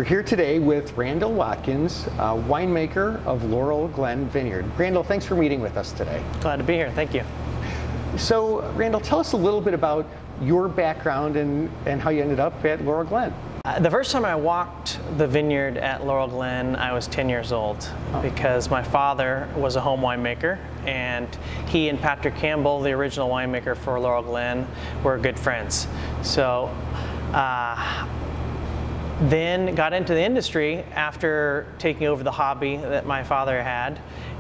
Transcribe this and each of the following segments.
here today with Randall Watkins, winemaker of Laurel Glen Vineyard. Randall, thanks for meeting with us today. Glad to be here, thank you. So, Randall, tell us a little bit about your background and how you ended up at Laurel Glen. The first time I walked the vineyard at Laurel Glen, I was 10 years old because my father was a home winemaker, and he and Patrick Campbell, the original winemaker for Laurel Glen, were good friends. So then got into the industry after taking over the hobby that my father had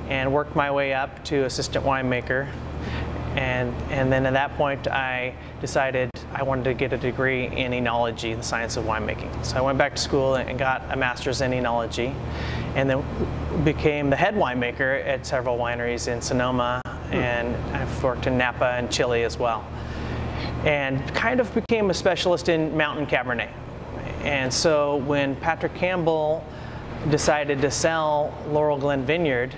and worked my way up to assistant winemaker. And then at that point I decided I wanted to get a degree in enology, the science of winemaking. So I went back to school and got a master's in enology, and then became the head winemaker at several wineries in Sonoma, and I've worked in Napa and Chile as well. And kind of became a specialist in mountain Cabernet. And so when Patrick Campbell decided to sell Laurel Glen Vineyard,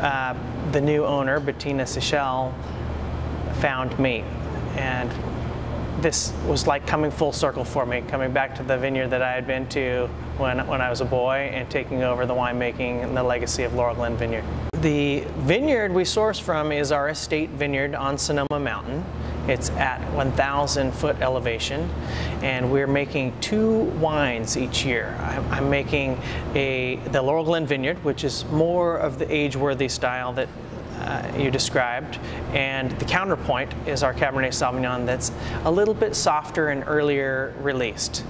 the new owner, Bettina Sichel, found me. And this was like coming full circle for me, coming back to the vineyard that I had been to when I was a boy and taking over the winemaking and the legacy of Laurel Glen Vineyard. The vineyard we source from is our estate vineyard on Sonoma Mountain. It's at 1,000 foot elevation, and we're making 2 wines each year. I'm making the Laurel Glen Vineyard, which is more of the age-worthy style that you described, and the counterpoint is our Cabernet Sauvignon that's a little bit softer and earlier released.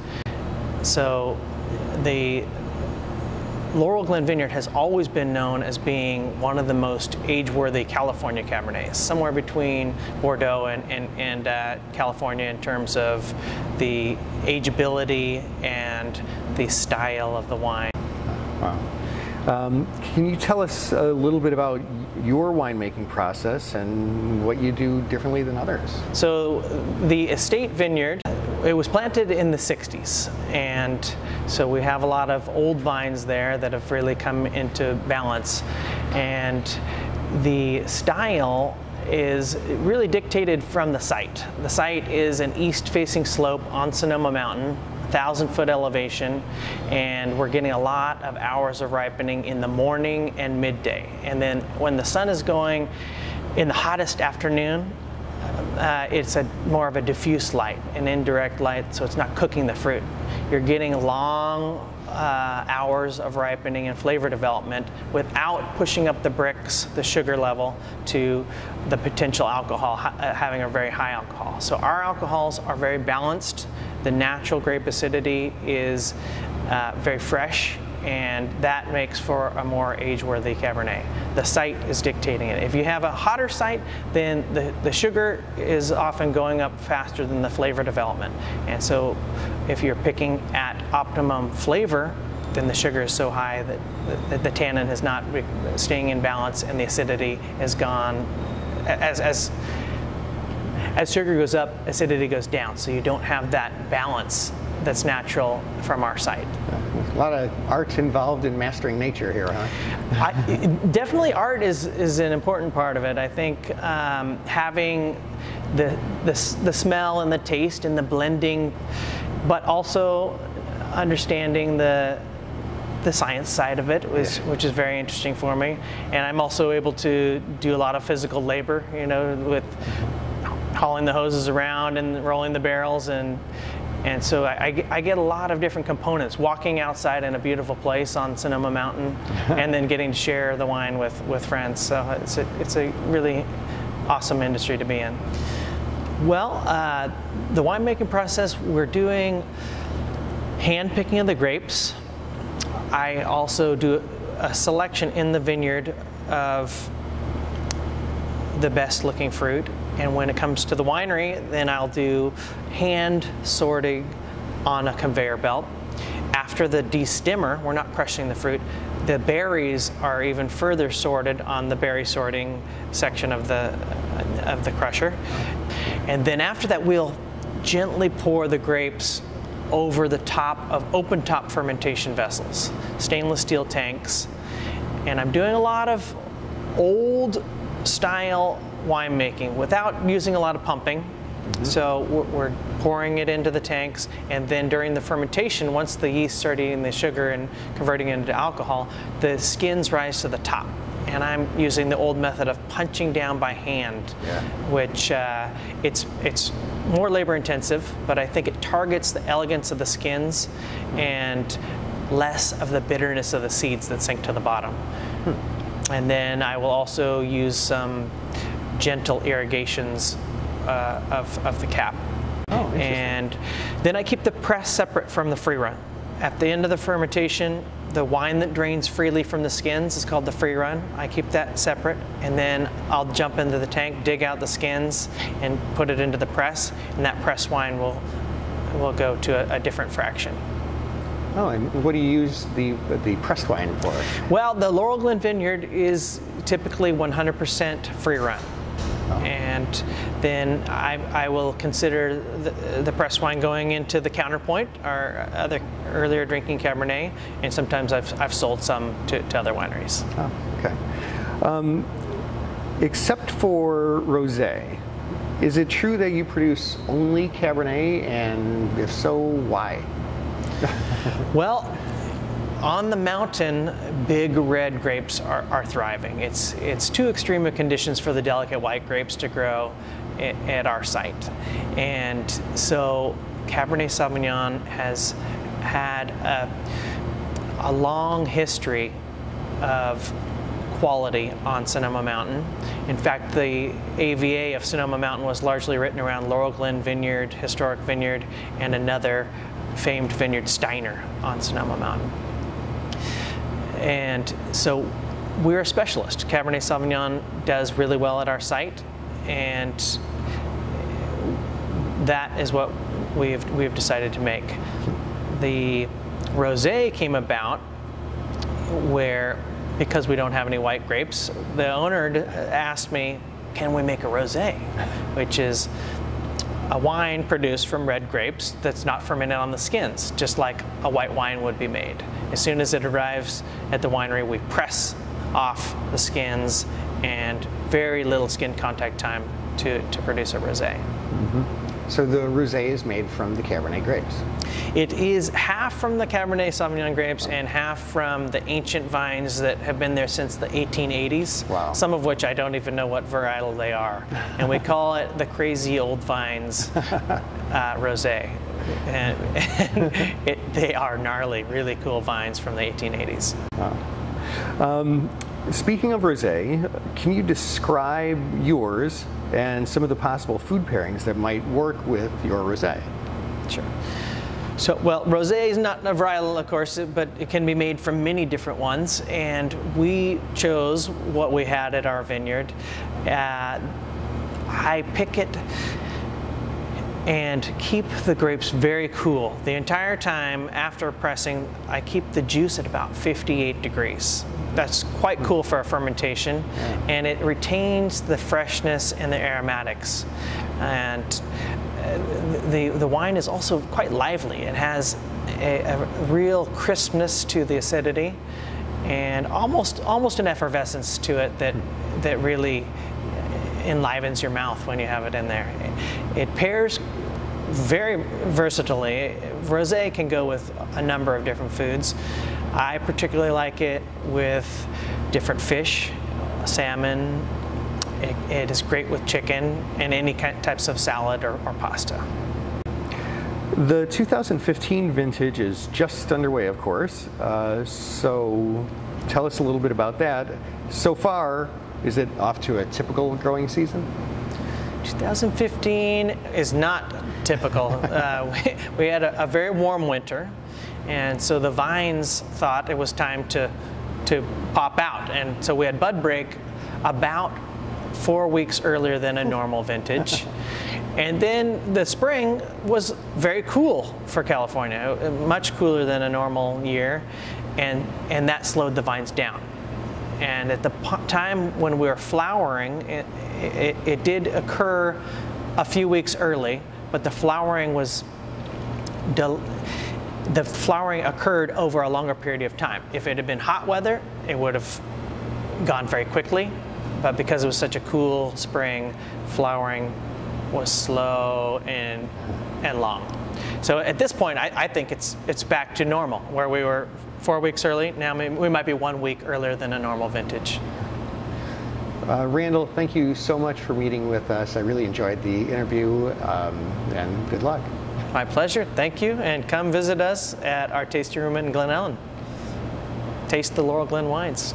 So the Laurel Glen Vineyard has always been known as being one of the most age-worthy California Cabernets, somewhere between Bordeaux and California in terms of the ageability and the style of the wine. Wow. Can you tell us a little bit about your winemaking process and what you do differently than others? So the estate vineyard, it was planted in the 60s, and so we have a lot of old vines there that have really come into balance, and the style is really dictated from the site. The site is an east-facing slope on Sonoma Mountain, 1,000 foot elevation, and we're getting a lot of hours of ripening in the morning and midday. And then when the sun is going in the hottest afternoon, it's more of a diffuse light, an indirect light, so it's not cooking the fruit. You're getting long hours of ripening and flavor development without pushing up the bricks, the sugar level, to the potential alcohol, having a very high alcohol. So our alcohols are very balanced. The natural grape acidity is very fresh, and that makes for a more age-worthy Cabernet. The site is dictating it. If you have a hotter site, then the sugar is often going up faster than the flavor development. And so if you're picking at optimum flavor, then the sugar is so high that the tannin is not staying in balance, and the acidity is gone. As sugar goes up, acidity goes down, so you don't have that balance that's natural from our site. A lot of art involved in mastering nature here, huh? Definitely art is an important part of it. I think having the smell and the taste and the blending, but also understanding the science side of it, which is very interesting for me. And I'm also able to do a lot of physical labor, you know, with hauling the hoses around and rolling the barrels, and so I get a lot of different components, walking outside in a beautiful place on Sonoma Mountain and then getting to share the wine with friends. So it's a really awesome industry to be in. Well, the winemaking process, we're doing hand picking of the grapes. I also do a selection in the vineyard of the best looking fruit. And when it comes to the winery, then I'll do hand sorting on a conveyor belt. After the destimmer, we're not crushing the fruit, the berries are even further sorted on the berry sorting section of the crusher. And then after that, we'll gently pour the grapes over the top of open top fermentation vessels, stainless steel tanks. And I'm doing a lot of old style winemaking without using a lot of pumping. So we're pouring it into the tanks, and then during the fermentation, once the yeast start eating the sugar and converting it into alcohol, the skins rise to the top. And I'm using the old method of punching down by hand, which it's more labor intensive, but I think it targets the elegance of the skins and less of the bitterness of the seeds that sink to the bottom. And then I will also use some gentle irrigations of the cap. Oh, and then I keep the press separate from the free run. At the end of the fermentation, the wine that drains freely from the skins is called the free run. I keep that separate, and then I'll jump into the tank, dig out the skins, and put it into the press, and that press wine will go to a different fraction. Oh, and what do you use the pressed wine for? Well, the Laurel Glen Vineyard is typically 100% free run. And then I will consider the press wine going into the Counterpoint, our other earlier drinking Cabernet, and sometimes I've sold some to other wineries. Oh, okay. Except for rosé, is it true that you produce only Cabernet, and if so, why? Well, on the mountain, big red grapes are thriving. It's too extreme of conditions for the delicate white grapes to grow at our site. And so Cabernet Sauvignon has had a long history of quality on Sonoma Mountain. In fact, the AVA of Sonoma Mountain was largely written around Laurel Glen Vineyard, historic vineyard, and another famed vineyard, Steiner, on Sonoma Mountain. And so we're a specialist. Cabernet Sauvignon does really well at our site, and that is what we've decided to make. The rosé came about where, because we don't have any white grapes, the owner asked me, can we make a rosé, which is a wine produced from red grapes that's not fermented on the skins, just like a white wine would be made. As soon as it arrives at the winery, we press off the skins, and very little skin contact time to produce a rosé. So the rosé is made from the Cabernet grapes? It is half from the Cabernet Sauvignon grapes and half from the ancient vines that have been there since the 1880s. Wow. Some of which I don't even know what varietal they are. And we call it the Crazy Old Vines rosé. And they are gnarly, really cool vines from the 1880s. Wow. Speaking of rosé, can you describe yours and some of the possible food pairings that might work with your rosé? Sure. So, well, rosé is not a varietal, of course, but it can be made from many different ones, and we chose what we had at our vineyard. I pick it and keep the grapes very cool. The entire time after pressing, I keep the juice at about 58 degrees. That's quite cool for a fermentation, and it retains the freshness and the aromatics. And the wine is also quite lively. It has a real crispness to the acidity, and almost an effervescence to it that really enlivens your mouth when you have it in there. It pairs very versatilely. Rosé can go with a number of different foods. I particularly like it with different fish, salmon. It is great with chicken and any types of salad or pasta. The 2015 vintage is just underway, of course. So tell us a little bit about that. So far, is it off to a typical growing season? 2015 is not typical. We had a very warm winter, and so the vines thought it was time to pop out, and so we had bud break about 4 weeks earlier than a normal vintage. And then the spring was very cool for California, much cooler than a normal year, and that slowed the vines down. And at the time when we were flowering, it did occur a few weeks early, but the flowering occurred over a longer period of time. If it had been hot weather, it would have gone very quickly, but because it was such a cool spring, flowering was slow and long. So at this point, I think it's back to normal, where we were 4 weeks early. Now we might be 1 week earlier than a normal vintage. Randall, thank you so much for meeting with us. I really enjoyed the interview, and good luck. My pleasure. Thank you. And come visit us at our tasting room in Glen Ellen. Taste the Laurel Glen wines.